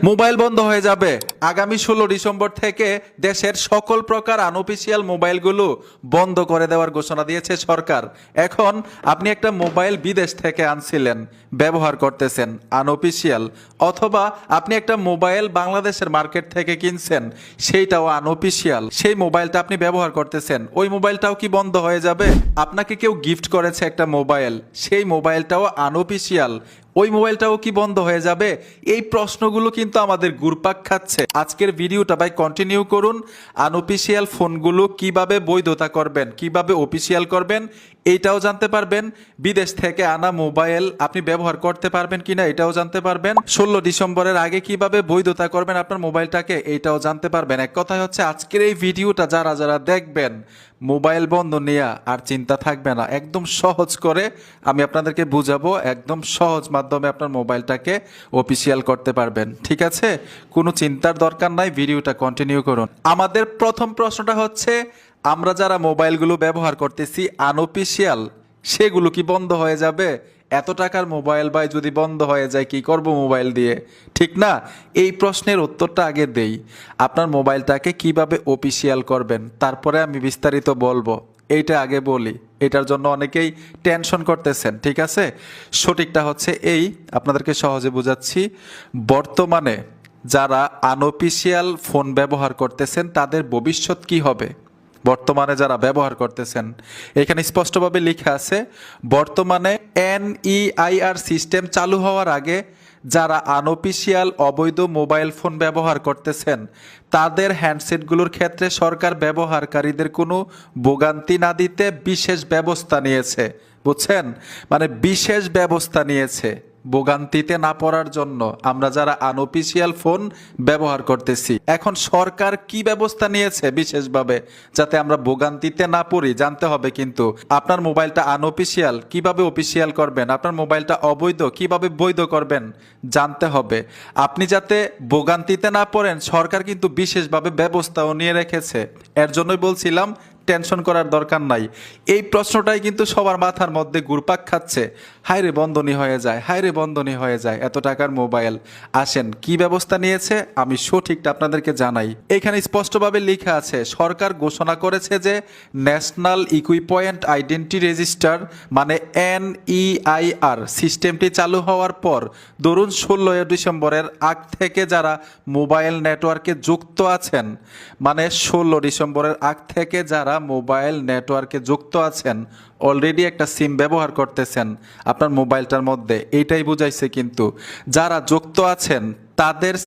Mobile বন্ধ হয়ে যাবে। আগামী 16 ডিসেম্বর থেকে দেশের সকল প্রকার আনঅফিসিয়াল মোবাইলগুলো বন্ধ করে দেওয়ার ঘোষণা দিয়েছে সরকার। এখন আপনি একটা মোবাইল বিদেশ থেকে আনছিলেন, ব্যবহার করতেছেন আনঅফিসিয়াল, অথবা আপনি একটা মোবাইল বাংলাদেশের মার্কেট থেকে কিনছেন, সেইটাও আনঅফিসিয়াল, সেই মোবাইলটা আপনি ব্যবহার করতেছেন, ওই মোবাইলটাও কি বন্ধ হয়ে যাবে? আপনাকে কেউ গিফট করেছে একটা মোবাইল, সেই মোবাইলটাও আনঅফিসিয়াল, ওই মোবাইলটাও কি বন্ধ হয়ে যাবে? এই প্রশ্নগুলো কিন্তু আমাদের ঘুরপাক খাচ্ছে। আজকের ভিডিওটা ভাই কন্টিনিউ করুন। আনঅফিসিয়াল ফোনগুলো কিভাবে বৈধতা করবেন, কিভাবে অফিসিয়াল করবেন, এইটাও জানতে পারবেন। বিদেশ থেকে আনা মোবাইল আপনি ব্যবহার করতে পারবেন কিনা এটাও জানতে পারবেন। 16 ডিসেম্বরের আগে কিভাবে বৈধতা করবেন আপনার মোবাইলটাকে, এইটাও জানতে পারবেন। এক কথায় হচ্ছে আজকের এই ভিডিওটা যারা যারা দেখবেন, মোবাইল বন্ধ নিয়ে আর চিন্তা থাকবে না। একদম সহজ করে আমি আপনাদেরকে বুঝাবো, একদম সহজ মাধ্যমে আপনার মোবাইলটাকে অফিসিয়াল করতে পারবেন। ঠিক আছে, কোনো চিন্তার দরকার নাই, ভিডিওটা কন্টিনিউ করুন। আমাদের প্রথম প্রশ্নটা হচ্ছে, আমরা যারা মোবাইলগুলো ব্যবহার করতেছি আনঅফিসিয়াল, সেগুলো কি বন্ধ হয়ে যাবে? এত টাকার মোবাইল ভাই যদি বন্ধ হয়ে যায় কি করব মোবাইল দিয়ে, ঠিক না? এই প্রশ্নের উত্তরটা আগে দেই। আপনার মোবাইলটাকে কিভাবে অফিসিয়াল করবেন তারপরে আমি বিস্তারিত বলবো, এইটা আগে বলি। এটার জন্য অনেকেই টেনশন করতেছেন, ঠিক আছে? সঠিকটা হচ্ছে এই, আপনাদেরকে সহজে বোঝাচ্ছি। বর্তমানে যারা আনঅফিসিয়াল ফোন ব্যবহার করতেছেন তাদের ভবিষ্যৎ কি হবে? বর্তমানে যারা ব্যবহার করতেছেন, এখানে স্পষ্টভাবে লেখা আছে, বর্তমানে NEIR সিস্টেম চালু হওয়ার আগে যারা আনঅফিসিয়াল অবৈধ মোবাইল ফোন ব্যবহার করতেছেন তাদের হ্যান্ডসেটগুলোর ক্ষেত্রে সরকার ব্যবহারকারীদের কোনো ভোগান্তি না দিতে বিশেষ ব্যবস্থা নিয়েছে। বুঝছেন? মানে বিশেষ ব্যবস্থা নিয়েছে ভোগান্তিতে না পড়ার জন্য আমরা যারা আনঅফিসিয়াল ফোন ব্যবহার করতেছি। এখন সরকার কি ব্যবস্থা নিয়েছে বিশেষভাবে যাতে আমরা ভোগান্তিতে না পড়ি জানতে হবে। কিন্তু আপনার মোবাইলটা আনঅফিসিয়াল, কিভাবে অফিসিয়াল করবেন? আপনার মোবাইলটা অবৈধ, কিভাবে বৈধ করবেন জানতে হবে। আপনি যাতে ভোগান্তিতে না পড়েন সরকার কিন্তু বিশেষভাবে ব্যবস্থাও নিয়ে রেখেছে। এর জন্যই বলছিলাম টেনশন করার দরকার নাই। এই প্রশ্নটাই কিন্তু সবার মাথার মধ্যে ঘুরপাক খাচ্ছে। হায়রে বন্ধনী হয়ে যায়, হায়রে বন্ধনী হয়ে যায়, এত টাকার মোবাইল। আসেন কি ব্যবস্থা নিয়েছে আমি সঠিকটা আপনাদেরকে জানাই। এখানে স্পষ্টভাবে লেখা আছে, সরকার ঘোষণা করেছে যে ন্যাশনাল ইকুইপয়েন্ট আইডেন্টি রেজিস্টার মানে NEIR সিস্টেমটি চালু হওয়ার পর ধরুন 16 ডিসেম্বরের আগ থেকে যারা মোবাইল নেটওয়ার্কে যুক্ত আছেন, মানে 16 ডিসেম্বরের আগ থেকে যারা মোবাইল নেটওয়ার্কে যুক্ত আছেন, অলরেডি একটা সিম ব্যবহার করতেছেন আপনার মোবাইলটার মধ্যে, এইটাই বুঝাইছে। কিন্তু যারা যুক্ত আছেন তাদের